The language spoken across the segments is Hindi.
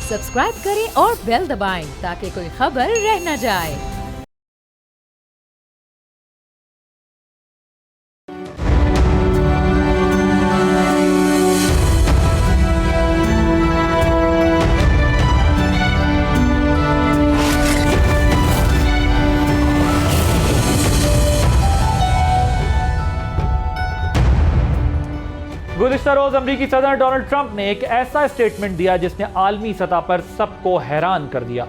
सब्सक्राइब करें और बेल दबाएं ताकि कोई खबर रह न जाए। गुज़िश्ता रोज अमरीकी सदर डोनाल्ड ट्रंप ने एक ऐसा स्टेटमेंट दिया जिसने आलमी सतह पर सबको हैरान कर दिया।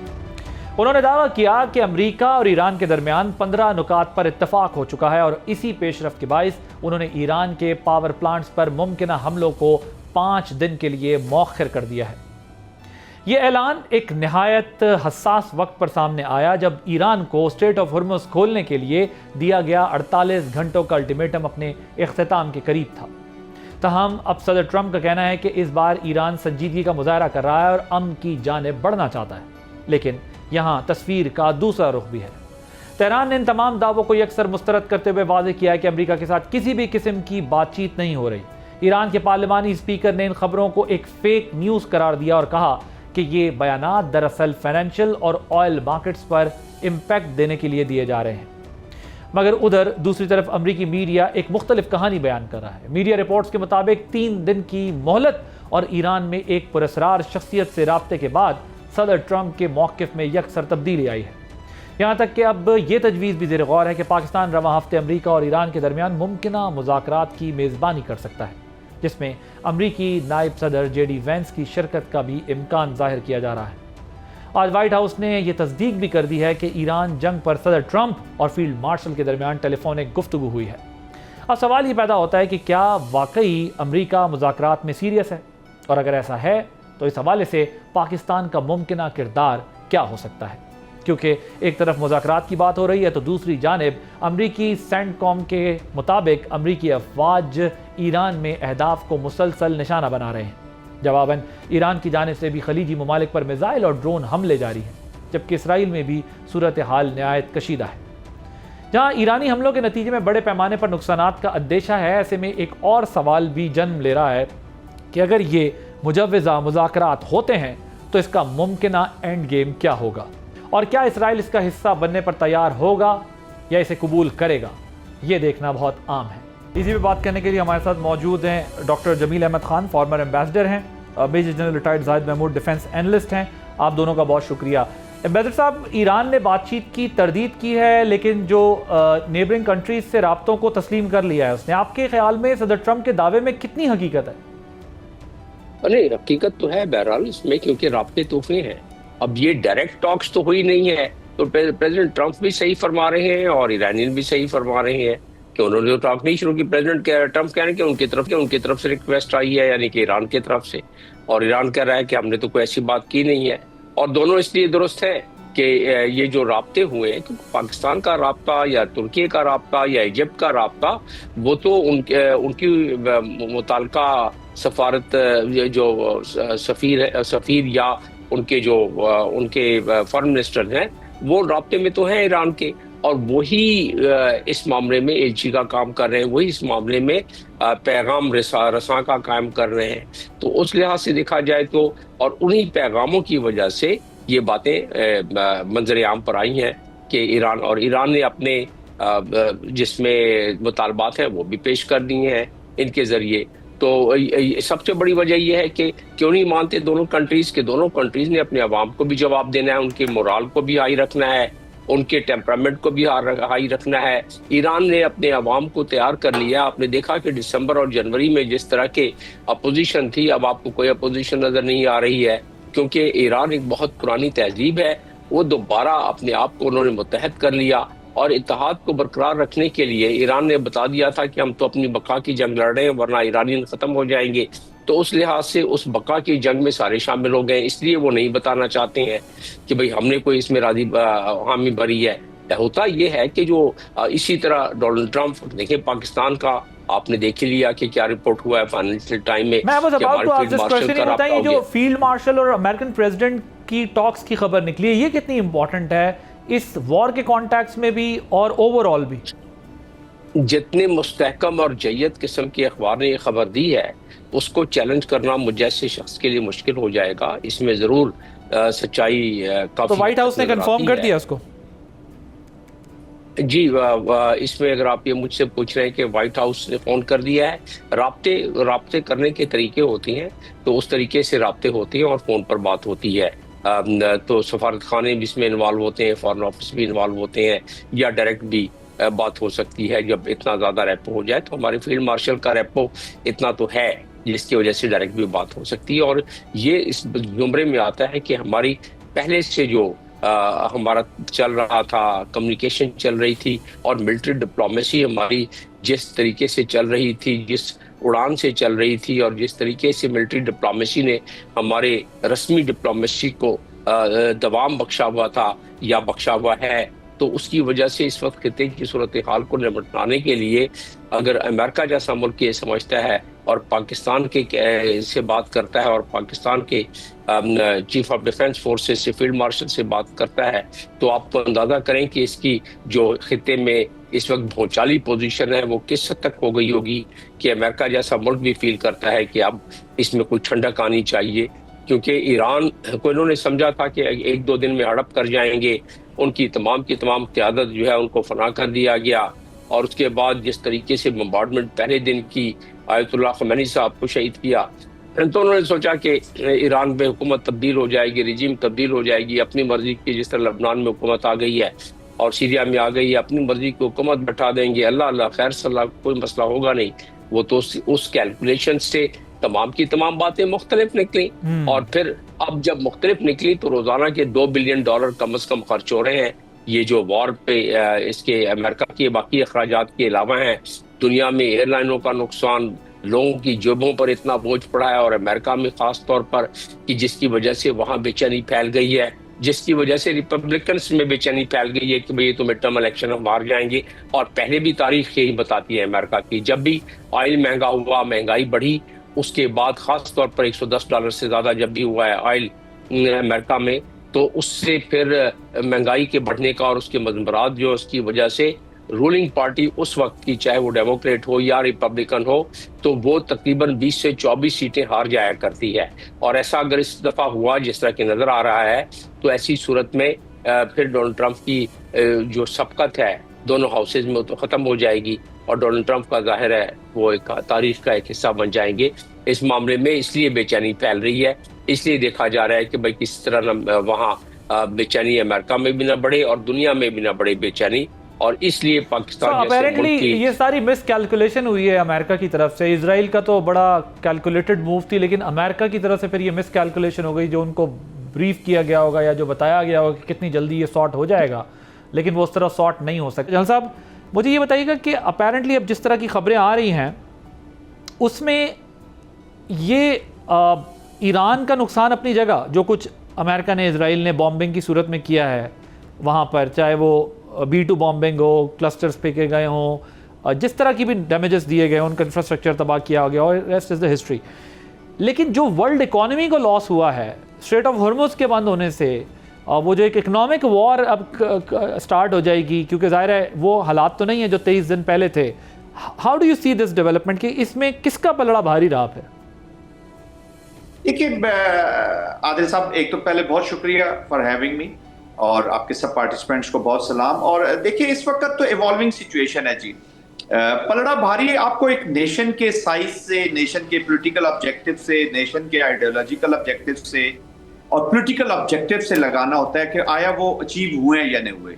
उन्होंने दावा किया कि अमरीका और ईरान के दरमियान 15 नुकात पर इत्तफाक हो चुका है और इसी पेशरफ के बाइस उन्होंने ईरान के पावर प्लांट्स पर मुमकिना हमलों को 5 दिन के लिए मौखर कर दिया है। यह ऐलान एक निहायत हसास वक्त पर सामने आया जब ईरान को स्ट्रेट ऑफ हॉर्मुज़ खोलने के लिए दिया गया 48 घंटों का अल्टीमेटम अपने इख्तिताम के करीब था। तहम अब सदर ट्रंप का कहना है कि इस बार ईरान संजीदगी का मुजाहरा कर रहा है और अमन की जानिब बढ़ना चाहता है, लेकिन यहाँ तस्वीर का दूसरा रुख भी है। तेहरान ने इन तमाम दावों को यकसर मुस्तरद करते हुए वाज़ेह किया है कि अमरीका के साथ किसी भी किस्म की बातचीत नहीं हो रही। ईरान के पार्लिमानी स्पीकर ने इन खबरों को एक फेक न्यूज़ करार दिया और कहा कि ये बयानात दरअसल फाइनेंशियल और ऑयल मार्केट्स पर इम्पैक्ट देने के लिए दिए जा रहे हैं। मगर उधर दूसरी तरफ अमरीकी मीडिया एक मुख्तलिफ कहानी बयान कर रहा है। मीडिया रिपोर्ट्स के मुताबिक 3 दिन की मोहलत और ईरान में एक पुरस्रार शख्सियत से राब्ते के बाद सदर ट्रंप के मौक़िफ़ में यकसर तब्दीली आई है। यहाँ तक कि अब ये तजवीज़ भी ज़ेर गौर है कि पाकिस्तान रवां हफ्ते अमरीका और ईरान के दरमियान मुमकिना मुज़ाकरात की मेज़बानी कर सकता है, जिसमें अमरीकी नायब सदर JD वैंस की शिरकत का भी इम्कान ज़ाहिर किया जा रहा है। आज वाइट हाउस ने यह तस्दीक भी कर दी है कि ईरान जंग पर सदर ट्रंप और फील्ड मार्शल के दरमियान टेलीफोनिक गुफ्तगू हुई है। अब सवाल ये पैदा होता है कि क्या वाकई अमरीका मुज़ाकरात में सीरियस है, और अगर ऐसा है तो इस हवाले से पाकिस्तान का मुमकिना किरदार क्या हो सकता है, क्योंकि एक तरफ मुज़ाकरात की बात हो रही है तो दूसरी जानिब अमरीकी सेंटकॉम के मुताबिक अमरीकी अफवाज ईरान में अहदाफ को मुसलसल निशाना बना रहे हैं। जवाबन ईरान की जानिब से भी खलीजी ममालिक पर मिसाइल और ड्रोन हमले जारी हैं, जबकि इसराइल में भी सूरत हाल नहायत कशीदा है। जहां ईरानी हमलों के नतीजे में बड़े पैमाने पर नुकसानात का अंदेशा है, ऐसे में एक और सवाल भी जन्म ले रहा है कि अगर ये मुजव्वज़ा मुज़ाकरात होते हैं तो इसका मुमकिना एंड गेम क्या होगा, और क्या इसराइल इसका हिस्सा बनने पर तैयार होगा या इसे कबूल करेगा, ये देखना बहुत आम है। इसी पे बात करने के लिए हमारे साथ मौजूद हैं doctor Jameel Ahmed Khan, former ambassador हैं, major general retired Zahid Mahmood defence analyst हैं। आप दोनों का बहुत शुक्रिया। एम्बेसडर साहब, ईरान ने बातचीत की तरदीद की है, लेकिन जो नेबरिंग कंट्रीज से राब्तों को तस्लीम कर लिया है उसने, आपके ख्याल में सदर ट्रंप के दावे में कितनी हकीकत है? अरे हकीकत तो है बहरहाल इसमें, क्योंकि राब्ते तोहफे हैं। अब ये डायरेक्ट टॉक्स तो हुई नहीं है, तो प्रेसिडेंट ट्रंप भी सही फरमा रहे हैं और ईरानियन भी सही फरमा रहे हैं कि उन्होंने जो टॉक नहीं शुरू की। प्रेसिडेंट ट्रंप कह रहे हैं कि उनकी तरफ से रिक्वेस्ट आई है, यानी कि ईरान की तरफ से, और ईरान कह रहा है कि हमने तो कोई ऐसी बात की नहीं है। और दोनों इसलिए दुरुस्त है कि ये जो राब्ते हुए हैं, क्योंकि पाकिस्तान का राब्ता या तुर्की का राब्ता या इजिप्ट का राब्ता, वो तो उनकी मुताल्लिका सफारत जो सफीर या उनके फॉरेन मिनिस्टर हैं, वो राब्ते में तो हैं ईरान के, और वही इस मामले में एलची का काम कर रहे हैं, वही इस मामले में पैगाम रसां का काम कर रहे हैं। तो उस लिहाज से देखा जाए तो, और उन्हीं पैगामों की वजह से ये बातें मंजर आम पर आई हैं कि ईरान ने अपने जिसमें मुतालबात हैं वो भी पेश कर दिए हैं इनके जरिए। तो सबसे बड़ी वजह यह है कि क्यों नहीं मानते दोनों कंट्रीज ने अपने अवाम को भी जवाब देना है, उनके मोराल को भी हाई रखना है, उनके टेम्परामेंट को भी हाई रखना है। ईरान ने अपने अवाम को तैयार कर लिया। आपने देखा कि दिसंबर और जनवरी में जिस तरह के अपोजिशन थी, अब आपको कोई अपोजिशन नजर नहीं आ रही है, क्योंकि ईरान एक बहुत पुरानी तहजीब है। वो दोबारा अपने आप को उन्होंने मुत्तहद कर लिया, और इत्तेहाद को बरकरार रखने के लिए ईरान ने बता दिया था कि हम तो अपनी बका की जंग लड़ रहे हैं, वरना ईरानियन खत्म हो जाएंगे। तो उस लिहाज से उस बका की जंग में सारे शामिल हो गए, इसलिए वो नहीं बताना चाहते हैं कि भाई हमने कोई इसमें हामी भरी है। होता ये है कि जो इसी तरह डोनाल्ड ट्रंप, देखिए पाकिस्तान का आपने देख ही लिया कि क्या रिपोर्ट हुआ है फाइनेंशियल टाइम में। जो फील्ड मार्शल और अमेरिकन प्रेसिडेंट की टॉक्स की खबर निकली है, ये कितनी इंपॉर्टेंट है इस वॉर के कॉन्टेक्स्ट में भी और ओवरऑल भी? जितने मुस्तहकम और जय्यद किस्म की अखबार ने ये खबर दी है, उसको चैलेंज करना मुझ जैसे शख्स के लिए मुश्किल हो जाएगा। इसमें ज़रूर सच्चाई काफ़ी तो व्हाइट हाउस ने कंफर्म कर दिया उसको? जी, इसमें अगर आप ये मुझसे पूछ रहे हैं कि व्हाइट हाउस ने फोन कर दिया है, राब्ते करने के तरीके होते हैं, तो उस तरीके से राब्ते होते हैं और फोन पर बात होती है। तो सफारत खाने भी इसमें इन्वॉल्व होते हैं, फॉरेन ऑफिस भी इन्वॉल्व होते हैं, या डायरेक्ट भी बात हो सकती है। जब इतना ज्यादा रेपो हो जाए तो हमारे फील्ड मार्शल का रेपो इतना तो है जिसकी वजह से डायरेक्ट भी बात हो सकती है। और ये इस जुमरे में आता है कि हमारी पहले से जो हमारा चल रहा था, कम्युनिकेशन चल रही थी और मिलिट्री डिप्लोमेसी हमारी जिस तरीके से चल रही थी, जिस उड़ान से चल रही थी, और जिस तरीके से मिलिट्री डिप्लोमेसी ने हमारे रस्मी डिप्लोमेसी को दवाम बख्शा हुआ था या बख्शा हुआ है, तो उसकी वजह से इस वक्त खिते की सूरत हाल को निपटाने के लिए अगर अमेरिका जैसा मुल्क ये समझता है और पाकिस्तान के से बात करता है और पाकिस्तान के चीफ ऑफ डिफेंस फोर्सेस से, फील्ड मार्शल से बात करता है, तो आप तो अंदाजा करें कि इसकी जो खिते में इस वक्त भौचाली पोजीशन है वो किस हद तक हो गई होगी कि अमेरिका जैसा मुल्क भी फील करता है कि अब इसमें कोई ठंडक आनी चाहिए। क्योंकि ईरान को इन्होंने समझा था कि एक दो दिन में हड़प कर जाएंगे, उनकी तमाम की तमाम क़यादत जो है उनको फना कर दिया गया, और उसके बाद जिस तरीके से बम्बार्डमेंट पहले दिन की आयतुल्लाह ख़मैनी साहब को शहीद किया, तो उन्होंने सोचा कि ईरान में हुकूमत तब्दील हो जाएगी, रिजीम तब्दील हो जाएगी, अपनी मर्जी की, जिस तरह लबनान में हुकूमत आ गई है और सीरिया में आ गई है, अपनी मर्जी की हुकूमत बैठा देंगे, अल्लाह अल्लाह खैर सल्लाह, कोई मसला होगा नहीं। वो तो उस कैलकुलेशन से तमाम की तमाम बातें मुख्तलिफ निकली, और फिर अब जब मुख्तलिफ निकली तो रोजाना के $2 बिलियन कम अज कम खर्च हो रहे हैं। ये जो वॉर पे इसके अमेरिका के बाकी अखराजात के अलावा हैं, दुनिया में एयरलाइनों का नुकसान, लोगों की जेबों पर इतना बोझ पड़ा है, और अमेरिका में खास तौर पर कि जिसकी वजह से वहां बेचैनी फैल गई है, जिसकी वजह से रिपब्लिकन्स में बेचैनी फैल गई है कि भाई ये तो मिड टर्म इलेक्शन हम हार जाएंगे। और पहले भी तारीख यही बताती है अमेरिका की, जब भी ऑयल महंगा हुआ, महंगाई बढ़ी, उसके बाद खास तौर पर $110 से ज्यादा जब भी हुआ है ऑयल अमेरिका में, तो उससे फिर महंगाई के बढ़ने का और उसके मजमरात जो उसकी वजह से रूलिंग पार्टी उस वक्त की, चाहे वो डेमोक्रेट हो या रिपब्लिकन हो, तो वो तकरीबन 20 से 24 सीटें हार जाया करती है। और ऐसा अगर इस दफा हुआ जिस तरह की नजर आ रहा है, तो ऐसी सूरत में फिर डोनाल्ड ट्रंप की जो सबकत है दोनों हाउसेज में तो खत्म हो जाएगी, और डोनाल्ड ट्रंप का जाहिर है वो एक तारीख का एक हिस्सा बन जाएंगे। इस मामले में इसलिए बेचैनी फैल रही है, इसलिए देखा जा रहा है कि भाई किस तरह वहाँ बेचैनी अमेरिका में भी ना बढ़े और दुनिया में भी ना बढ़े बेचैनी, और इसलिए पाकिस्तान अपेरेंटली ये सारी मिस कैलकुलेशन हुई है अमेरिका की तरफ से। इजराइल का तो बड़ा कैलकुलेटेड मूव थी, लेकिन अमेरिका की तरफ से फिर ये मिस कैलकुलेशन हो गई, जो उनको ब्रीफ किया गया होगा या जो बताया गया होगा कि कितनी जल्दी ये सॉर्ट हो जाएगा, लेकिन वो उस तरह सॉर्ट नहीं हो सकता। जनरल साहब, मुझे ये बताइएगा कि अपेरेंटली अब जिस तरह की खबरें आ रही हैं उसमें ये ईरान का नुकसान अपनी जगह, जो कुछ अमेरिका ने, इजराइल ने बॉम्बिंग की सूरत में किया है वहाँ पर, चाहे वो B2 बॉम्बिंग हो, क्लस्टर्स फेंके गए हों, जिस तरह की भी डैमेजेस दिए गए, उनका इंफ्रास्ट्रक्चर तबाह किया गया, और रेस्ट इज़ द हिस्ट्री। लेकिन जो वर्ल्ड इकॉनमी को लॉस हुआ है स्ट्रेट ऑफ हॉर्मुज़ के बंद होने से, वो जो एक इकोनॉमिक वॉर अब स्टार्ट हो जाएगी, क्योंकि ज़ाहिर है वो हालात तो नहीं है जो 23 दिन पहले थे। How do you see this development, कि इसमें किसका पलड़ा भारी रहा है? देखिए आदिल साहब, एक तो पहले बहुत शुक्रिया फॉर हैविंग मी, और आपके सब पार्टिसिपेंट्स को बहुत सलाम। और देखिए इस वक्त तो इवॉल्विंग सिचुएशन है जी। पलड़ा भारी आपको एक नेशन के साइज से, नेशन के पॉलिटिकल ऑब्जेक्टिव से, नेशन के आइडियोलॉजिकल ऑब्जेक्टिव से और पॉलिटिकल ऑब्जेक्टिव से लगाना होता है कि आया वो अचीव हुए या नहीं हुए।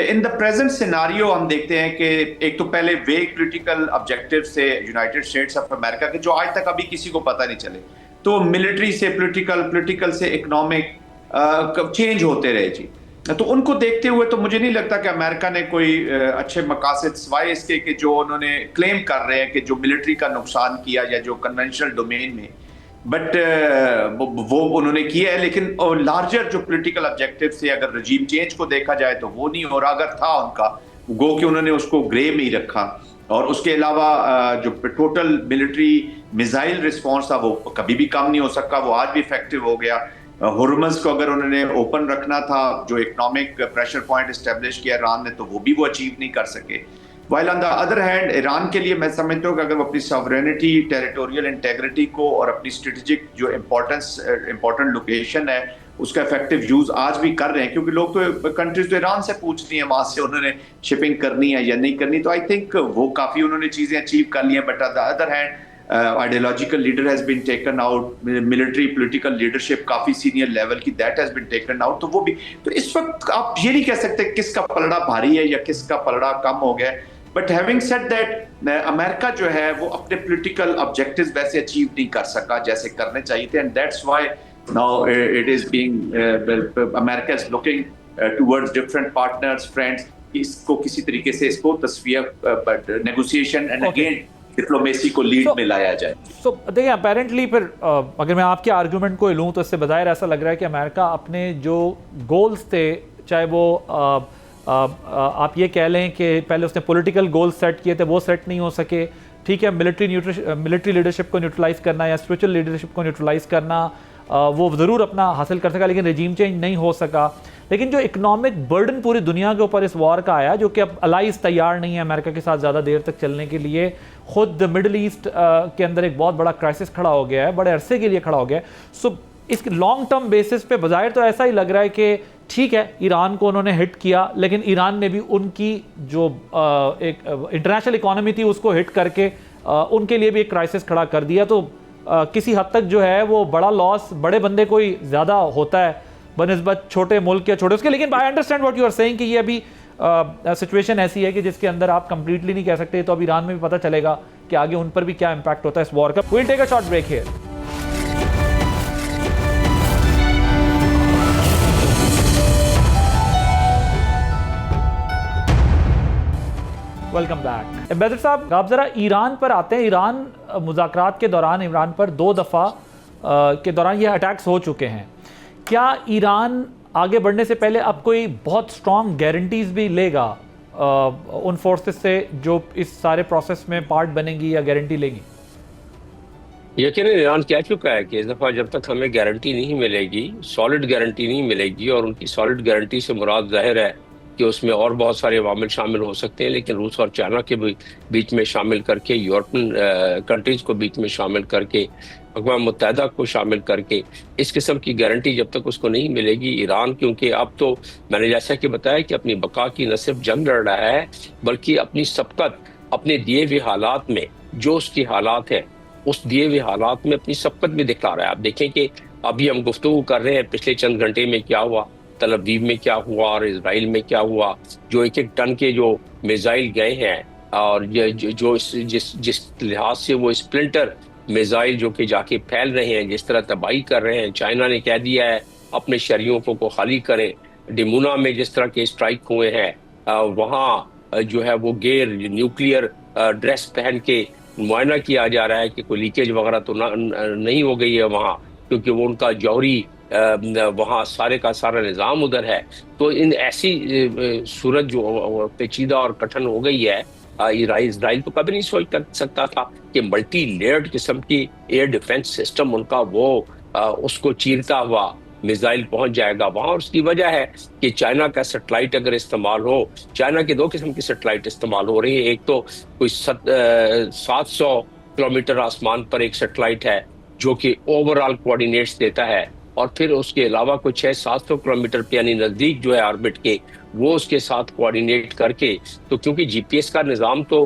इन द प्रेजेंट सिनारियो हम देखते हैं कि एक तो पहले वेग पॉलिटिकल ऑब्जेक्टिव से यूनाइटेड स्टेट्स ऑफ अमेरिका के, जो आज तक अभी किसी को पता नहीं चले, तो मिलिट्री से पॉलिटिकल से इकोनॉमिक चेंज होते रहे जी। तो उनको देखते हुए तो मुझे नहीं लगता कि अमेरिका ने कोई अच्छे मकासद, सिवाय इसके कि जो उन्होंने क्लेम कर रहे हैं कि जो मिलिट्री का नुकसान किया या जो कन्वेंशनल डोमेन में, बट वो उन्होंने किया है, लेकिन लार्जर जो पॉलिटिकल ऑब्जेक्टिव से अगर रजीम चेंज को देखा जाए तो वो नहीं हो रहा। अगर था उनका, गो कि उन्होंने उसको ग्रे में ही रखा, और उसके अलावा जो टोटल मिलिट्री मिसाइल रिस्पॉन्स था वो कभी भी कम नहीं हो सका, वो आज भी इफेक्टिव हो गया। हॉर्मुज़ को अगर उन्होंने ओपन रखना था, जो इकोनॉमिक प्रेशर पॉइंट एस्टेब्लिश किया ईरान ने, तो वो भी वो अचीव नहीं कर सके। While on the other hand Iran के लिए मैं समझता हूँ कि अगर वो अपनी सॉवरेनिटी, टेरिटोरियल इंटेग्रिटी को और अपनी स्ट्रेटेजिक जो इम्पोर्टेंट लोकेशन है उसका इफेक्टिव यूज आज भी कर रहे हैं, क्योंकि लोग तो कंट्रीज तो ईरान से पूछती हैं वहां से उन्होंने शिपिंग करनी है या नहीं करनी, तो आई थिंक वो काफी उन्होंने चीजें अचीव कर ली हैं। But on the other hand ideological leader has been taken out, military political leadership काफी सीनियर लेवल की that has been taken out, तो वो भी, तो इस वक्त आप ये नहीं कह सकते किसका पलड़ा भारी है या किसका पलड़ा कम हो गया। But having said that America जो है वो अपने पॉलिटिकल ऑब्जेक्टिव्स वैसे अचीव नहीं कर सका जैसे करने चाहिए थे, and that's why now it is being America is looking towards different partners, friends, इसको किसी तरीके से इसको तस्वीर but negotiation and again diplomacy को लीड में लाया जाए। तो देखिए अपेरेंटली फिर अगर मैं आपके आर्गुमेंट को लूँ तो इससे बज़ाहिर ऐसा लग रहा है कि अमेरिका अपने जो गोल्स थे, चाहे वो आप ये कह लें कि पहले उसने पॉलिटिकल गोल्स सेट किए थे वो सेट नहीं हो सके, ठीक है, मिलिट्री लीडरशिप को न्यूट्रलाइज करना या स्पिरिचुअल लीडरशिप को न्यूट्रलाइज करना वो ज़रूर अपना हासिल कर सका, लेकिन रजीम चेंज नहीं हो सका। लेकिन जो इकोनॉमिक बर्डन पूरी दुनिया के ऊपर इस वॉर का आया, जो कि अब अलाइज तैयार नहीं है अमेरिका के साथ ज़्यादा देर तक चलने के लिए, खुद मिडल ईस्ट के अंदर एक बहुत बड़ा क्राइसिस खड़ा हो गया है, बड़े अरसे के लिए खड़ा हो गया है। सो इस लॉन्ग टर्म बेसिस पे बज़ाहिर तो ऐसा ही लग रहा है कि ठीक है ईरान को उन्होंने हिट किया, लेकिन ईरान ने भी उनकी जो एक इंटरनेशनल इकोनॉमी थी उसको हिट करके उनके लिए भी एक क्राइसिस खड़ा कर दिया। तो किसी हद तक जो है वो बड़ा लॉस बड़े बंदे को ही ज़्यादा होता है बनिस्बत छोटे मुल्क या छोटे उसके। लेकिन I understand what you are saying कि ये अभी सिचुएशन ऐसी है कि जिसके अंदर आप कंप्लीटली नहीं कह सकते, तो अब ईरान में भी पता चलेगा कि आगे उन पर भी क्या इंपैक्ट होता है इस वॉर का। We will take a short break here. Welcome back. Ambassador साहब, आप जरा ईरान पर आते हैं। ईरान मुज़ाकरात के दौरान ईरान पर 2 दफ़ा के दौरान ये अटैक्स हो चुके हैं। क्या ईरान आगे बढ़ने से पहले अब कोई बहुत स्ट्रॉन्ग गारंटीज भी लेगा उन फोर्सेस से जो इस सारे प्रोसेस में पार्ट बनेंगी या गारंटी लेगी? यकीनन ईरान कह चुका है कि इस दफ़ा जब तक हमें गारंटी नहीं मिलेगी, सॉलिड गारंटी नहीं मिलेगी, और उनकी सॉलिड गारंटी से मुराद जाहिर है कि उसमें और बहुत सारे अवामिल शामिल हो सकते हैं, लेकिन रूस और चाइना के बीच में शामिल करके, यूरोपियन कंट्रीज को बीच में शामिल करके, अक़वाम मुत्तहिदा को शामिल करके, इस किस्म की गारंटी जब तक उसको नहीं मिलेगी ईरान, क्योंकि अब तो मैंने जैसा कि बताया कि अपनी बका की न सिर्फ जंग लड़ रहा है बल्कि अपनी सबकत अपने दिए हुए हालात में, जो उसकी हालात है उस दिए हुए हालात में अपनी सबकत भी दिखा रहा है। आप देखें कि अभी हम गुफ्तगू कर रहे हैं पिछले चंद घंटे में क्या हुआ, तल अवीव में क्या हुआ और इजराइल में क्या हुआ, जो 1-1 टन के जो मिसाइल गए हैं, और जो जिस लिहाज से वो स्प्लिंटर मिसाइल जो कि जाके फैल रहे हैं, जिस तरह तबाही कर रहे हैं। चाइना ने कह दिया है अपने शहरियों को खाली करें। डिमोना में जिस तरह के स्ट्राइक हुए हैं, वहाँ जो है वो गैर न्यूक्लियर ड्रेस पहन के मुआयना किया जा रहा है कि कोई लीकेज वगैरह तो नहीं हो गई है वहाँ, क्योंकि वो उनका जौहरी वहाँ सारे का सारा निज़ाम उधर है। तो इन ऐसी सूरत जो पेचीदा और कठिन हो गई है, इजराइल तो कभी नहीं सोच कर सकता था कि मल्टी लेयर्ड किस्म की एयर डिफेंस सिस्टम उनका वो उसको चीरता हुआ मिसाइल पहुंच जाएगा वहां। और उसकी वजह है कि चाइना का सैटेलाइट अगर इस्तेमाल हो, चाइना के 2 किस्म की सैटेलाइट इस्तेमाल हो रही है। एक तो कोई 700 किलोमीटर आसमान पर एक सैटेलाइट है जो कि ओवरऑल कोऑर्डिनेट्स देता है, और फिर उसके अलावा कुछ 600-700 किलोमीटर पे यानी नज़दीक जो है ऑर्बिट के, वो उसके साथ कोऑर्डिनेट करके, तो क्योंकि जीपीएस का निज़ाम तो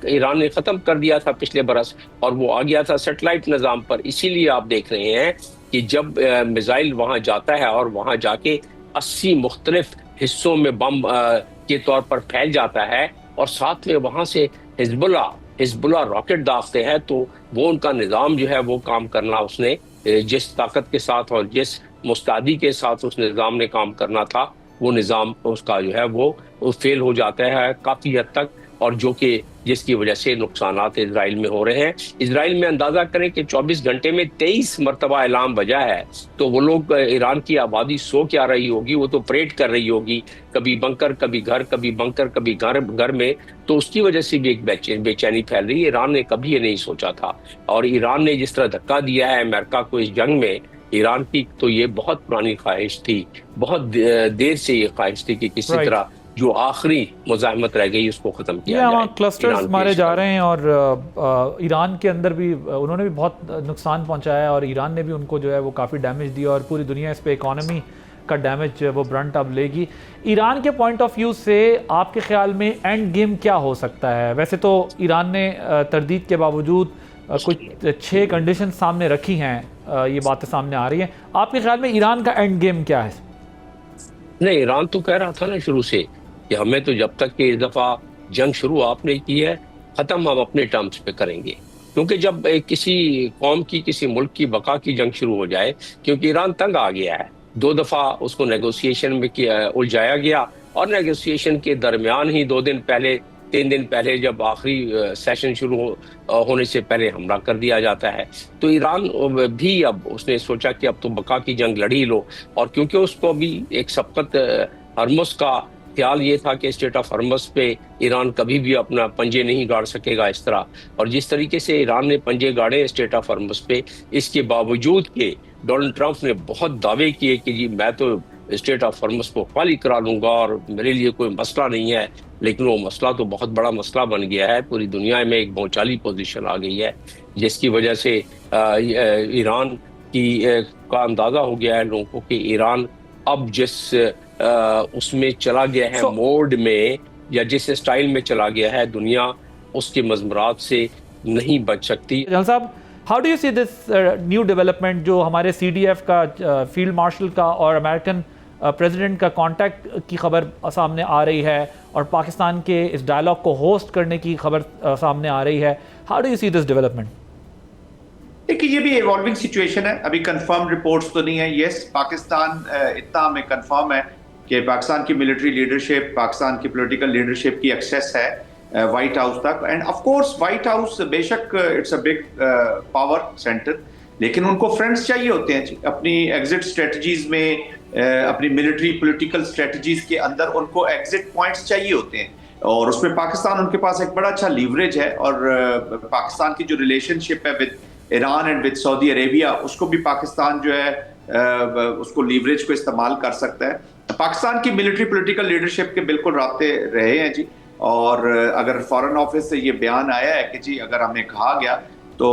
ईरान ने ख़त्म कर दिया था पिछले बरस, और वो आ गया था सैटेलाइट निज़ाम पर। इसीलिए आप देख रहे हैं कि जब मिसाइल वहाँ जाता है और वहाँ जाके 80 मुख्तलिफ हिस्सों में बम के तौर पर फैल जाता है, और साथ में वहाँ से हिजबुल्लाह रॉकेट दागते हैं, तो वो उनका निज़ाम जो है वो काम करना, उसने जिस ताकत के साथ और जिस मुस्तैदी के साथ उस निज़ाम ने काम करना था, वो निज़ाम उसका जो है वो फेल हो जाता है काफ़ी हद तक, और जो कि जिसकी वजह से नुकसानात इजराइल में हो रहे हैं। इजराइल में अंदाज़ा करें कि 24 घंटे में 23 मरतबा ऐलान बजा है, तो वो लोग ईरान की आबादी सो क्या रही होगी, वो तो परेड कर रही होगी, कभी बंकर कभी घर, कभी बंकर कभी घर में। तो उसकी वजह से भी एक बेचैनी फैल रही है। ईरान ने कभी ये नहीं सोचा था, और ईरान ने जिस तरह धक्का दिया है अमेरिका को इस जंग में, ईरान की तो ये बहुत पुरानी ख्वाहिश थी, बहुत देर से ये ख्वाहिश थी कि किसी तरह जो आखिरी मुज़ाहमत रह गई उसको ख़त्म किया जाए। वहाँ क्लस्टर्स ईरान मारे के जा रहे हैं और ईरान के अंदर भी उन्होंने भी बहुत नुकसान पहुंचाया और ईरान ने भी उनको जो है वो काफ़ी डैमेज दिया और पूरी दुनिया इस पे इकॉनमी का डैमेज वो ब्रंट अब लेगी। ईरान के पॉइंट ऑफ व्यू से आपके ख्याल में एंड गेम क्या हो सकता है? वैसे तो ईरान ने तरदीद के बावजूद कुछ 6 कंडीशन सामने रखी हैं, ये बातें सामने आ रही हैं। आपके ख्याल में ईरान का एंड गेम क्या है? नहीं, ईरान तो कह रहा था ना शुरू से कि हमें तो जब तक कि इस दफ़ा जंग शुरू आपने की है, ख़त्म हम अपने टर्म्स पे करेंगे। क्योंकि जब किसी कौम की, किसी मुल्क की बका की जंग शुरू हो जाए, क्योंकि ईरान तंग आ गया है, 2 दफ़ा उसको नेगोशिएशन में उलझाया गया और नेगोशिएशन के दरमियान ही 2 दिन पहले, 3 दिन पहले जब आखिरी सेशन शुरू होने से पहले हमला कर दिया जाता है। तो ईरान भी अब उसने सोचा कि अब तो बका की जंग लड़ी लो, और क्योंकि उसको अभी एक सबकत हरमुस का ख्याल ये था कि स्टेट ऑफ हरमुस पे ईरान कभी भी अपना पंजे नहीं गाड़ सकेगा इस तरह, और जिस तरीके से ईरान ने पंजे गाड़े स्टेट ऑफ हरमुस पे, इसके बावजूद कि डोनाल्ड ट्रंप ने बहुत दावे किए कि जी मैं तो स्टेट ऑफ हरमुस को खाली करा लूंगा और मेरे लिए कोई मसला नहीं है, लेकिन वो मसला तो बहुत बड़ा मसला बन गया है। पूरी दुनिया में एक भौचाली पोजीशन आ गई है, जिसकी वजह से ईरान की का अंदाजा हो गया है लोगों को कि ईरान अब जिस उसमें चला गया है मोड में, या जिस स्टाइल में चला गया है, दुनिया उसके मज़मरात से नहीं बच सकती। जनरल साहब, how do you see this new development जो हमारे CDF का, फील्ड मार्शल का और अमेरिकन प्रेसिडेंट का कांटेक्ट की खबर सामने आ रही है और पाकिस्तान के इस डायलॉग को होस्ट करने की खबर सामने आ रही है? How do you see this development? देखिए, ये भी इवॉल्विंग सिचुएशन है, अभी कंफर्म रिपोर्ट्स तो नहीं है। यस, पाकिस्तान इतना हमें कंफर्म है कि पाकिस्तान की मिलिट्री लीडरशिप, पाकिस्तान की पॉलिटिकल लीडरशिप की एक्सेस है व्हाइट हाउस तक। And of course White House बेशक it's a big power centre, लेकिन उनको फ्रेंड्स चाहिए होते हैं अपनी एग्जिट स्ट्रेटजीज में, अपनी मिलिट्री पॉलिटिकल स्ट्रेटजीज के अंदर उनको एग्जिट पॉइंट्स चाहिए होते हैं, और उसमें पाकिस्तान उनके पास एक बड़ा अच्छा लीवरेज है। और पाकिस्तान की जो रिलेशनशिप है with Iran and with Saudi Arabia, उसको भी पाकिस्तान जो है उसको लीवरेज को इस्तेमाल कर सकता है। पाकिस्तान की मिलिट्री पॉलिटिकल लीडरशिप के बिल्कुल राब्ते रहे हैं जी, और अगर फॉरेन ऑफिस से ये बयान आया है कि जी अगर हमें कहा गया तो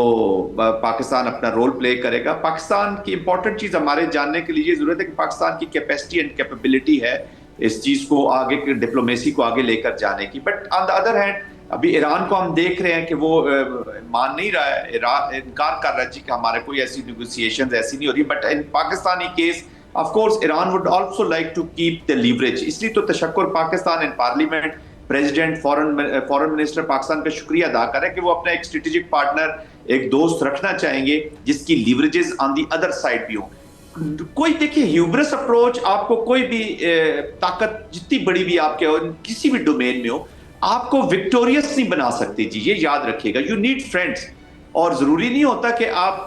पाकिस्तान अपना रोल प्ले करेगा। पाकिस्तान की इंपॉर्टेंट चीज हमारे जानने के लिए जरूरत है कि पाकिस्तान की कैपेसिटी एंड कैपेबिलिटी है इस चीज को आगे की डिप्लोमेसी को आगे लेकर जाने की। But on the other hand अभी ईरान को हम देख रहे हैं कि वो मान नहीं रहा है, ईरान इनकार कर रहा है जी कि हमारे कोई ऐसी नेगोशिएशंस ऐसी नहीं हो रही। But in Pakistani case of course Iran would also like to keep the leverage, इसलिए तो तशक्कुर Pakistan in parliament, president, foreign minister Pakistan का शुक्रिया अदा करें कि वो अपना एक स्ट्रेटेजिक पार्टनर, एक दोस्त रखना चाहेंगे जिसकी leverages on the other side भी हो। कोई देखिए ह्यूब्रस अप्रोच, आपको कोई भी ताकत जितनी बड़ी भी आपके हो किसी भी डोमेन में हो, आपको विक्टोरियस नहीं बना सकती जी, ये याद रखिएगा। यू नीड फ्रेंड्स, और जरूरी नहीं होता कि आप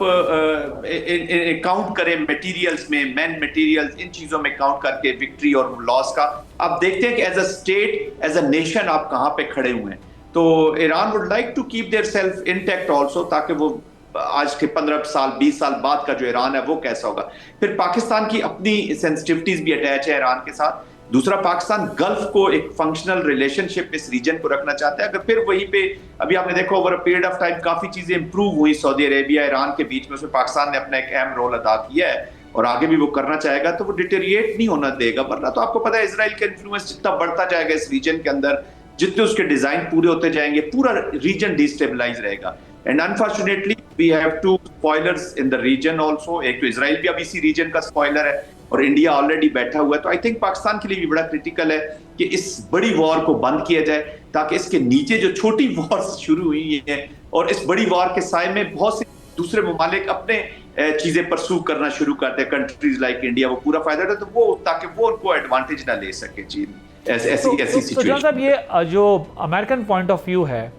काउंट करें मटेरियल्स में, मैन मटेरियल्स, इन चीजों में काउंट करके विक्ट्री और लॉस का। आप देखते हैं कि as a state, as a nation आप कहां पे खड़े हुए हैं। तो Iran would like to keep their self intact also, ताकि वो आज के 15 साल 20 साल बाद का जो ईरान है वो कैसा होगा। फिर पाकिस्तान की अपनी सेंसिटिविटीज भी अटैच है ईरान के साथ। दूसरा, पाकिस्तान गल्फ को एक फंक्शनल रिलेशनशिप इस रीजन को रखना चाहता है। अगर फिर वहीं पे अभी आपने देखा over a period of time काफी चीजें इंप्रूव हुई सऊदी अरेबिया ईरान के बीच में, उसमें पाकिस्तान ने अपना एक अहम रोल अदा किया है और आगे भी वो करना चाहेगा, तो वो डिटेरिएट नहीं होना देगा। वरना तो आपको पता है इजराइल का इन्फ्लुएंस जितना बढ़ता जाएगा इस रीजन के अंदर, जितने उसके डिजाइन पूरे होते जाएंगे, पूरा रीजन डिस्टेबलाइज रहेगा। And unfortunately we have two spoilers in the region also. एक तो इजराइल भी अब इसी रीजन का स्पॉयलर है और इंडिया ऑलरेडी बैठा हुआ है। तो आई थिंक पाकिस्तान के लिए भी बड़ा क्रिटिकल है कि इस बड़ी वॉर को बंद किया जाए, ताकि इसके नीचे जो छोटी वॉर शुरू हुई है और इस बड़ी वॉर के साए में बहुत से दूसरे ममालिक अपने चीजें परसू करना शुरू करते हैं, कंट्रीज लाइक इंडिया, वो पूरा फायदा है, तो वो ताकि वो उनको एडवांटेज ना ले सके चीन ऐसी सिचुएशन। साहब, ये जो अमेरिकन पॉइंट ऑफ व्यू है,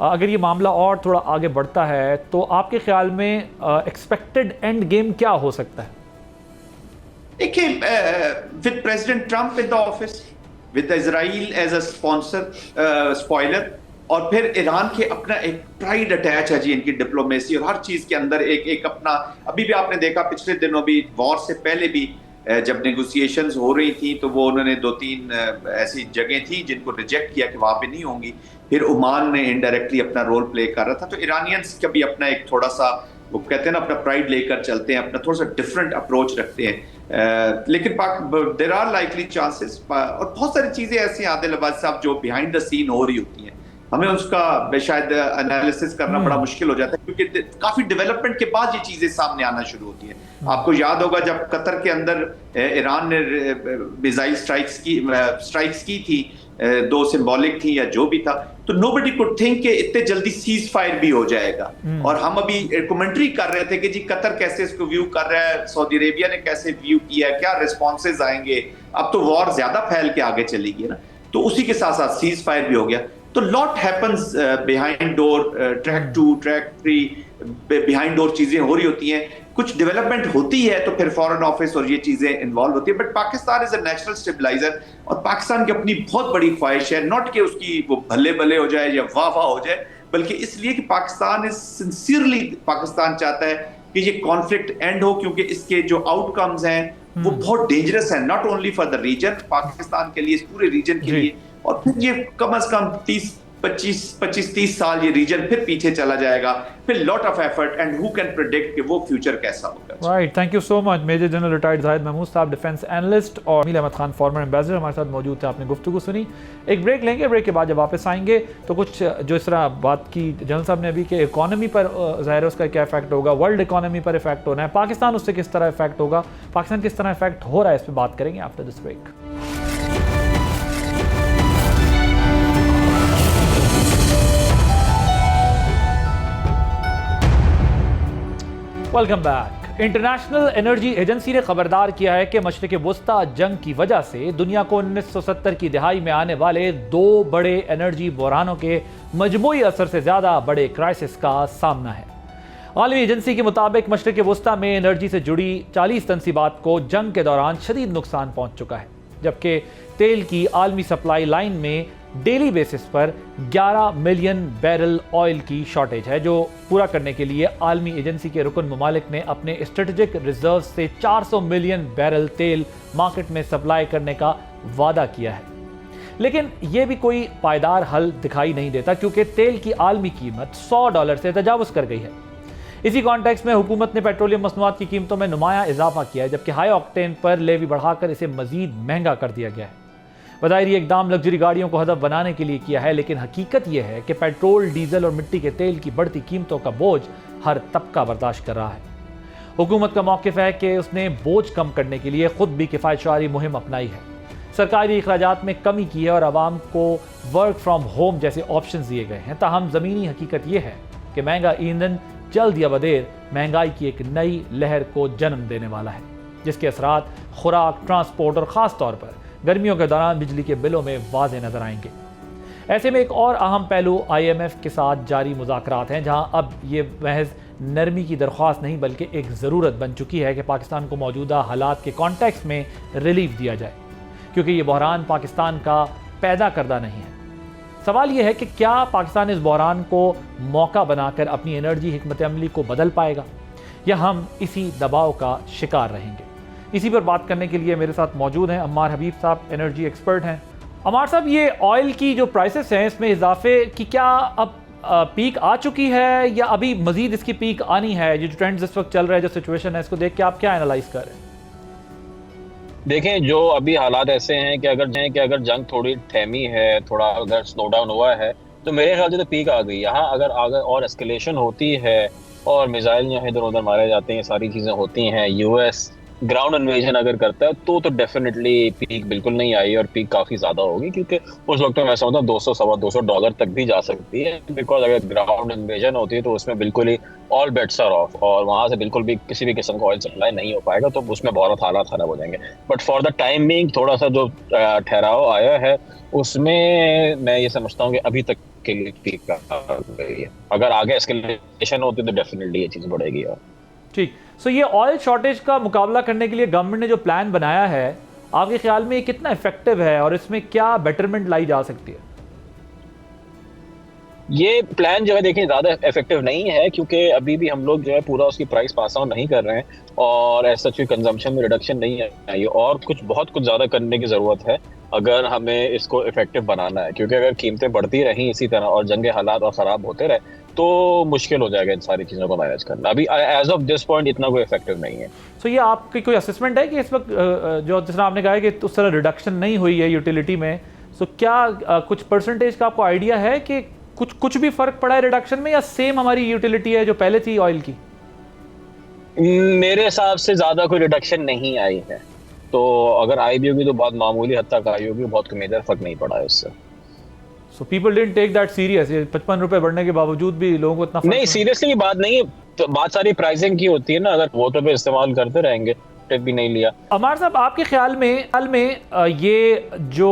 अगर ये मामला और थोड़ा आगे बढ़ता है तो आपके ख्याल में एक्सपेक्टेड एंड गेम क्या हो सकता है? देखिए, with president Trump in the office, with Israel as a sponsor spoiler, और फिर ईरान के अपना एक प्राइड अटैच है जी इनकी डिप्लोमेसी और हर चीज के अंदर एक अपना। अभी भी आपने देखा पिछले दिनों भी वॉर से पहले भी जब नेगोशिएशंस हो रही थी तो वो उन्होंने 2-3 ऐसी जगह थी जिनको रिजेक्ट किया कि वहां पे नहीं होंगी। फिर ओमान ने इनडायरेक्टली अपना रोल प्ले कर रहा था। तो ईरानियंस का भी अपना एक थोड़ा सा, वो कहते हैं ना, अपना प्राइड लेकर चलते हैं, अपना थोड़ा सा डिफरेंट अप्रोच रखते हैं। लेकिन देयर आर लाइकली चांसेस, और बहुत सारी चीजें ऐसी आदिल अब्बास साहब जो बिहाइंड द सीन हो रही होती हैं, हमें उसका शायद एनालिसिस करना बड़ा मुश्किल हो जाता है, क्योंकि काफी डेवलपमेंट के बाद ये चीजें सामने आना शुरू होती हैं। आपको याद होगा जब कतर के अंदर ईरान ने मिसाइल स्ट्राइक्स की थी, 2 सिंबॉलिक थी या जो भी था, तो नोबडी कुड थिंक कि इतने जल्दी सीज फायर भी हो जाएगा। और हम अभी कमेंट्री कर रहे थे कि जी कतर कैसे इसको व्यू कर रहा है, सऊदी अरेबिया ने कैसे व्यू किया है, क्या रिस्पॉन्सेज आएंगे। अब तो वॉर ज्यादा फैल के आगे चलेगी ना, तो उसी के साथ साथ सीज फायर भी हो गया। तो lot happens behind door, track 2 track 3 behind door चीजें हो रही होती हैं। कुछ डेवलपमेंट होती है तो फिर फॉरेन ऑफिस और ये चीजें इन्वॉल्व होती है। But Pakistan is a natural stabiliser, और पाकिस्तान की अपनी बहुत बड़ी ख्वाहिश है, नॉट कि उसकी वो भले भले हो जाए या वाह वाह हो जाए, बल्कि इसलिए कि पाकिस्तान इज सिंसियरली, पाकिस्तान चाहता है कि ये कॉन्फ्लिक्ट एंड हो, क्योंकि इसके जो आउटकम्स हैं वो बहुत डेंजरस है, not only for the region, Pakistan के लिए, इस पूरे रीजन के लिए। और फिर ये कम से कम 25-30 साल ये रीजन फिर पीछे चला जाएगा, फिर lot of effort, and who can predict कि वो फ्यूचर कैसा होगा। Right, thank you so much major general retired Zahid Mahmood साहब, डिफेंस एनालिस्ट, और अमील अहमद खान फॉर्मर एम्बेसडर हमारे साथ मौजूद थे। आपने गुफ्तगू सुनी। एक ब्रेक लेंगे, ब्रेक के बाद जब वापस आएंगे तो कुछ जो इस तरह बात की जनरल साहब ने अभी कि इकॉनमी पर ज़ाहिर है उसका क्या इफेक्ट होगा, वर्ल्ड इकॉनमी पर इफेक्ट होना है, पाकिस्तान उससे किस तरह इफेक्ट होगा, पाकिस्तान किस तरह इफेक्ट हो रहा है, इस पर बात करेंगे after this break. Welcome back. International Energy Agency ने खबरदार किया है कि मशरिक़ वुस्ता जंग की वजह से दुनिया को 1970 की दिहाई में आने वाले 2 बड़े एनर्जी बहरानों के मजमूई असर से ज़्यादा बड़े क्राइसिस का सामना है। आलमी एजेंसी के मुताबिक मशरिक़ वुस्ता में एनर्जी से जुड़ी 40 तनसीबात को जंग के दौरान शदीद नुकसान पहुँच चुका है, जबकि तेल की आलमी सप्लाई लाइन में डेली बेसिस पर 11 मिलियन बैरल ऑयल की शॉर्टेज है, जो पूरा करने के लिए आलमी एजेंसी के रुकन ममालिक ने अपने स्ट्रेटेजिक रिजर्व से 400 मिलियन बैरल तेल मार्केट में सप्लाई करने का वादा किया है। लेकिन यह भी कोई पायदार हल दिखाई नहीं देता, क्योंकि तेल की आलमी कीमत $100 से तजावुज़ कर गई है। इसी कॉन्टेक्स्ट में हुकूमत ने पेट्रोलियम मसनूआत की कीमतों में नुमाया इजाफा किया है, जबकि हाई ऑक्टेन पर लेवी बढ़ाकर इसे मजीद महंगा कर दिया गया है। बज़ाहिर ये इकदाम लग्जरी गाड़ियों को हदफ बनाने के लिए किया है, लेकिन हकीकत यह है कि पेट्रोल, डीजल और मिट्टी के तेल की बढ़ती कीमतों का बोझ हर तबका बर्दाश्त कर रहा है। हुकूमत का मौक़िफ़ है कि उसने बोझ कम करने के लिए खुद भी किफ़ायतशारी मुहिम अपनाई है, सरकारी अखराजात में कमी की है और आवाम को वर्क फ्राम होम जैसे ऑप्शन दिए गए हैं। ताहम ज़मीनी हकीकत यह है कि महंगा ईंधन जल्द या बदेर महंगाई की एक नई लहर को जन्म देने वाला है, जिसके असरात खुराक, ट्रांसपोर्ट और ख़ास तौर पर गर्मियों के दौरान बिजली के बिलों में वाज़े नजर आएंगे। ऐसे में एक और अहम पहलू IMF के साथ जारी मुज़ाकरात हैं, जहां अब ये महज नरमी की दरख्वास्त नहीं बल्कि एक ज़रूरत बन चुकी है कि पाकिस्तान को मौजूदा हालात के कॉन्टेक्स्ट में रिलीफ दिया जाए, क्योंकि ये बहरान पाकिस्तान का पैदा करदा नहीं है। सवाल यह है कि क्या पाकिस्तान इस बहरान को मौका बनाकर अपनी एनर्जी हिकमत अमली को बदल पाएगा, या हम इसी दबाव का शिकार रहेंगे। इसी पर बात करने के लिए मेरे साथ मौजूद हैं अम्मार हबीब साहब, एनर्जी एक्सपर्ट हैं। अम्मार साहब, ये ऑयल की जो प्राइसेस हैं इसमें इजाफे की क्या अब पीक आ चुकी है, या अभी मजीद इसकी पीक आनी है? ये जो ट्रेंड्स इस वक्त चल रहा है, जो सिचुएशन है, इसको देख के आप क्या एनालाइज कर रहे हैं? देखें, जो अभी हालात ऐसे हैं कि अगर जंग थोड़ी थैमी है, थोड़ा अगर स्लो डाउन हुआ है, तो मेरे ख्याल से तो पीक आ गई। यहाँ अगर और एस्केलेशन होती है और मिसाइल यहाँ इधर उधर मारे जाते हैं, सारी चीज़ें होती हैं, US ग्राउंड इन्वेजन अगर करता है तो डेफिनेटली पीक बिल्कुल नहीं आई, और पीक काफ़ी ज़्यादा होगी, क्योंकि उस वक्त मैं समझता हूँ $200-250 तक भी जा सकती है। बिकॉज अगर ग्राउंड इन्वेजन होती है तो उसमें बिल्कुल ही ऑल बेट्स आर ऑफ, और वहाँ से बिल्कुल भी किसी भी किस्म का ऑयल सप्लाई नहीं हो पाएगा, तो उसमें बहुत हालात खराब हो जाएंगे। But for the time being थोड़ा सा जो ठहराव आया है, उसमें मैं ये समझता हूँ कि अभी तक के लिए पीक आ गई है। अगर आगे एस्केलेशन होती तो डेफिनेटली ये चीज़ बढ़ेगी। और ठीक, सो ये ऑयल शॉर्टेज का मुकाबला करने के लिए गवर्नमेंट ने जो प्लान बनाया है, आपके ख्याल में ये कितना इफेक्टिव है और इसमें क्या बेटरमेंट लाई जा सकती है? ये प्लान जो है देखिए ज़्यादा इफेक्टिव नहीं है, क्योंकि अभी भी हम लोग जो है पूरा उसकी प्राइस पास ऑन नहीं कर रहे हैं और ऐसा कोई कंजम्पशन में रिडक्शन नहीं आई, और बहुत कुछ ज़्यादा करने की ज़रूरत है अगर हमें इसको इफेक्टिव बनाना है, क्योंकि अगर कीमतें बढ़ती रहीं इसी तरह और जंगे हालात और ख़राब होते रहे तो मुश्किल हो जाएगा इन सारी चीज़ों को मैनेज करना। अभी एज ऑफ दिस पॉइंट इतना कोई इफेक्टिव नहीं है। सो ये आपकी कोई असेसमेंट है कि इस वक्त जो जिस तरह आपने कहा है कि उस तरह रिडक्शन नहीं हुई है यूटिलिटी में, सो क्या कुछ परसेंटेज का आपको आइडिया है कि कुछ भी फर्क पड़ा है रिडक्शन में, या सेम हमारी यूटिलिटी है जो पहले थी ऑयल की? मेरे हिसाब से ज़्यादा कोई रिडक्शन नहीं आई है, तो अगर आई भी होगी तो बहुत मामूली हद तक आई होगी, बहुत मेजर फर्क नहीं पड़ा है उससे। So people didn't take that serious. ये 55 रुपए बढ़ने के बावजूद भी लोगों को इतना नहीं, सीरियसली की बात नहीं है, तो बात सारी प्राइसिंग की होती है ना, अगर वो तो पे इस्तेमाल करते रहेंगे भी नहीं लिया। अमार साहब, आपके ख्याल में ये जो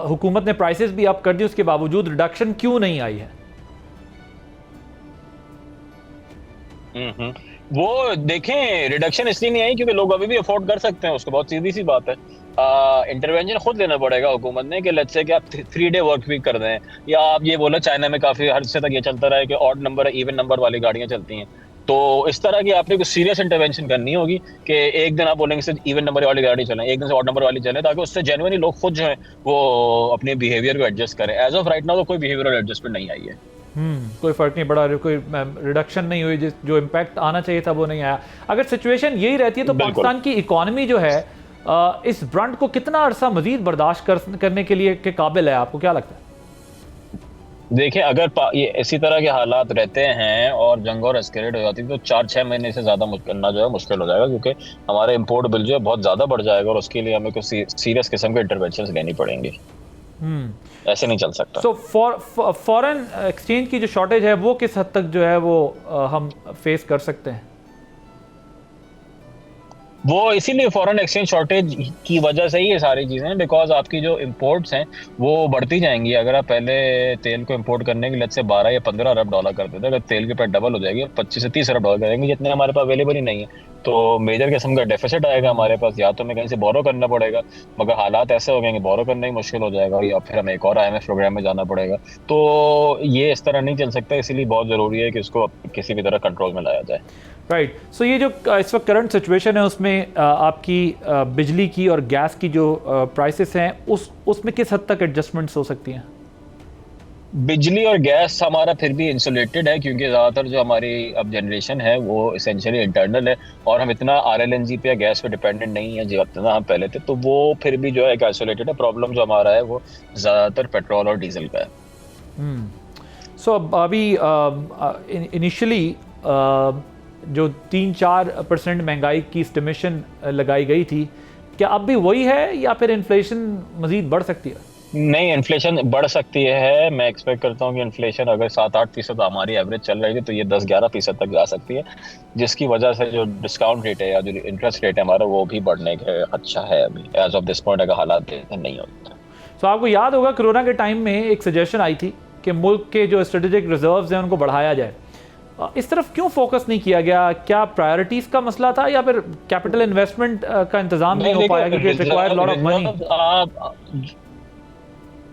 हुकूमत ने प्राइसेस भी अप कर दी उसके बावजूद रिडक्शन क्यों नहीं आई है? वो देखें, रिडक्शन इसलिए नहीं आई क्योंकि लोग अभी भी अफोर्ड कर सकते हैं उसको, बहुत सीधी सी बात है। इंटरवेंशन खुद लेना पड़ेगा हुकूमत ने कि लेट्स से कि आप 3 डे वर्क वीक कर दें, या आप ये बोला चाइना में काफ़ी हद तक ये चलता रहा है कि ऑड नंबर इवन नंबर वाली गाड़ियाँ चलती हैं, तो इस तरह की आपने कुछ सीरियस इंटरवेंशन करनी होगी कि एक दिन आप बोलेंगे सिर्फ इवन नंबर वाली गाड़ी चलें, एक दिन से ऑड नंबर वाली चलें, ताकि उससे जेन्युइनली लोग खुद जो है वो अपने बिहेवियर को एडजस्ट करें। एज ऑफ राइट नाउ तो कोई बिहेवियरल एडजस्टमेंट नहीं आई है। कोई फर्क नहीं पड़ा, कोई रिडक्शन नहीं हुई, जो इम्पैक्ट आना चाहिए था वो नहीं आया। अगर सिचुएशन यही रहती है तो पाकिस्तान की इकॉनमी जो है इस ब्रंट को कितना अरसा मजीद बर्दाश्त करने के लिए के काबिल है, आपको क्या लगता है? देखिए, अगर ये इसी तरह के हालात रहते हैं और जंग और एस्केलेट हो जाती है तो 4-6 महीने से ज़्यादा करना जो है मुश्किल हो जाएगा, क्योंकि हमारे इंपोर्ट बिल जो है बहुत ज़्यादा बढ़ जाएगा और उसके लिए हमें कुछ सीरियस किस्म के इंटरवेंशन लेनी पड़ेंगी। ऐसे नहीं चल सकता। सो फॉरेन एक्सचेंज की जो शॉर्टेज है वो किस हद तक जो है वो हम फेस कर सकते हैं? वो इसीलिए फॉरेन एक्सचेंज शॉर्टेज की वजह से ही ये सारी चीज़ें हैं, बिकॉज आपकी जो इंपोर्ट्स हैं वो बढ़ती जाएंगी। अगर आप पहले तेल को इंपोर्ट करने के लिए से 12 या 15 अरब डॉलर करते थे, अगर तेल के प्राइस डबल हो जाएगी 25 से 30 अरब डॉलर करेंगे, जितने हमारे पास अवेलेबल ही नहीं है, तो मेजर किस्म का डेफिसिट आएगा हमारे पास। या तो हमें कहीं से बोरो करना पड़ेगा, मगर हालात ऐसे हो गए कि बोरो करना ही मुश्किल हो जाएगा, या फिर हमें एक और IMF प्रोग्राम में जाना पड़ेगा। तो ये इस तरह नहीं चल सकता, इसीलिए बहुत ज़रूरी है कि इसको किसी भी तरह कंट्रोल में लाया जाए। राइट। सो ये जो इस वक्त करंट सिचुएशन है उसमें आपकी बिजली की और गैस की जो प्राइसेस हैं उसमें किस हद तक एडजस्टमेंट्स हो सकती हैं? बिजली और गैस हमारा फिर भी इंसुलेटेड है, क्योंकि ज़्यादातर जो हमारी अब जनरेशन है वो इसेंशियली इंटरनल है और हम इतना RLNG पे या गैस पे डिपेंडेंट नहीं है जितना हम पहले थे, तो वो फिर भी जो है एक आइसोलेटेड है। प्रॉब्लम जो हमारा है वो ज़्यादातर पेट्रोल और डीजल का है। सो अभी इनिशियली जो 3-4% महंगाई की एस्टिमेशन लगाई गई थी, क्या अब भी वही है या फिर इन्फ्लेशन मजीद बढ़ सकती है? नहीं, इन्फ्लेशन बढ़ सकती है। मैं एक्सपेक्ट करता हूँ कि इन्फ्लेशन अगर 7-8% हमारी एवरेज चल रही है तो ये 10-11% तक जा सकती है, जिसकी वजह से जो डिस्काउंट रेट है या जो इंटरेस्ट रेट है हमारा वो भी बढ़ने के अच्छा है अभी एज ऑफ दिस पॉइंट, अगर हालात नहीं होता। तो आपको याद होगा कोरोना के टाइम में एक सजेशन आई थी कि मुल्क के जो स्ट्रेटेजिक रिजर्व्स हैं उनको बढ़ाया जाए। इस तरफ क्यों फोकस नहीं किया गया? क्या प्रायोरिटीज का मसला था या फिर कैपिटल इन्वेस्टमेंट का इंतजाम नहीं हो पाया क्योंकि it requires lot of money?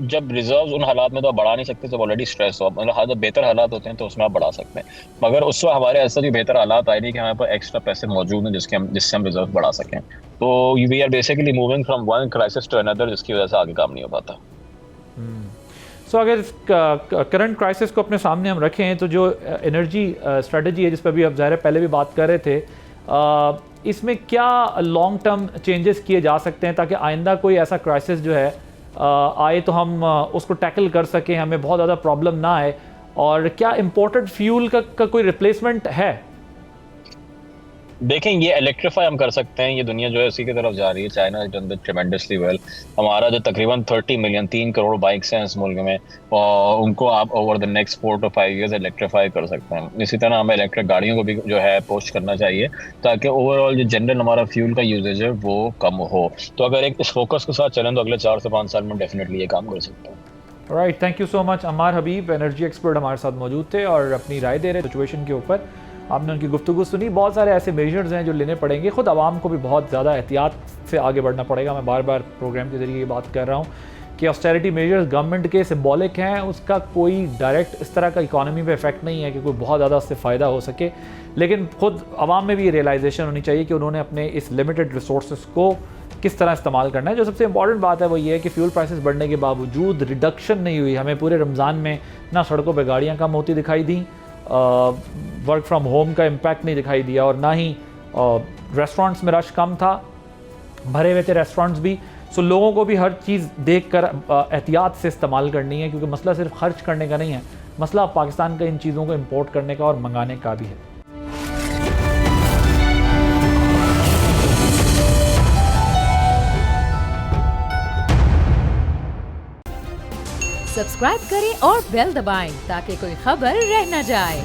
जब रिजर्व उन हालात में तो आप बढ़ा नहीं सकते जब ऑलरेडी स्ट्रेस हो, मतलब जब बेहतर हालात होते हैं तो उसमें आप बढ़ा सकते हैं, मगर उस वक्त हमारे ऐसा भी बेहतर हालात आए नहीं कि हमारे पास एक्स्ट्रा पैसे मौजूद हैं जिससे हम रिजर्व बढ़ा सकें। तो we are basically moving from one crisis to another, जिसकी वजह से आगे काम नहीं हो पाता। सो अगर करंट क्राइसिस को अपने सामने हम रखें तो जो एनर्जी स्ट्रेटजी है जिस पर भी आप ज़ाहिर पहले भी बात कर रहे थे, इसमें क्या लॉन्ग टर्म चेंजेस किए जा सकते हैं ताकि आइंदा कोई ऐसा क्राइसिस जो है आए तो हम उसको टैकल कर सकें, हमें बहुत ज़्यादा प्रॉब्लम ना आए? और क्या इम्पोर्टेड फ्यूल का कोई रिप्लेसमेंट है? देखें, ये इलेक्ट्रीफाई हम कर सकते हैं, ये दुनिया जो है उसी की तरफ जा रही है। China is done that tremendously well. हमारा जो तकरीबन 30 मिलियन 3 करोड़ बाइक्स हैं इस मुल्क में, और उनको आप over the next 4 to 5 years electrify कर सकते हैं। इसी तरह हमें इलेक्ट्रिक गाड़ियों को भी जो है पोस्ट करना चाहिए ताकि ओवरऑल जो जनरल हमारा फ्यूल का यूजेज है वो कम हो। तो अगर एक इस फोकस के साथ चलें तो अगले 4 से 5 साल में डेफिनेटली ये काम कर सकते हैं। Right, thank you so much. Ammar Habib energy expert हमारे साथ मौजूद थे और अपनी राय दे रहे सिचुएशन के ऊपर। आपने उनकी गुफ्तगू सुनी। बहुत सारे ऐसे मेजर्स हैं जो लेने पड़ेंगे, ख़ुद आवाम को भी बहुत ज़्यादा एहतियात से आगे बढ़ना पड़ेगा। मैं बार बार प्रोग्राम के ज़रिए ये बात कर रहा हूँ कि ऑस्टेरिटी मेजर्स गवर्नमेंट के सिंबॉलिक हैं, उसका कोई डायरेक्ट इस तरह का इकोनॉमी पे इफेक्ट नहीं है कि कोई बहुत ज़्यादा उससे फ़ायदा हो सके। लेकिन खुद आवाम में भी ये रियलाइजेशन होनी चाहिए कि उन्होंने अपने इस लिमिटेड रिसोर्स को किस तरह इस्तेमाल करना है। जो सबसे इंपॉर्टेंट बात है वो ये है कि फ्यूल प्राइसेस बढ़ने के बावजूद रिडक्शन नहीं हुई। हमें पूरे रमज़ान में ना सड़कों पे गाड़ियाँ कम होती दिखाई दी, वर्क फ्रॉम होम का इम्पैक्ट नहीं दिखाई दिया, और ना ही रेस्टोरेंट्स में रश कम था, भरे हुए थे रेस्टोरेंट्स भी। सो लोगों को भी हर चीज़ देख कर एहतियात से इस्तेमाल करनी है, क्योंकि मसला सिर्फ खर्च करने का नहीं है, मसला पाकिस्तान का इन चीज़ों को इम्पोर्ट करने का और मंगाने का भी है। सब्सक्राइब करें और बेल दबाएं ताकि कोई खबर रह न जाए।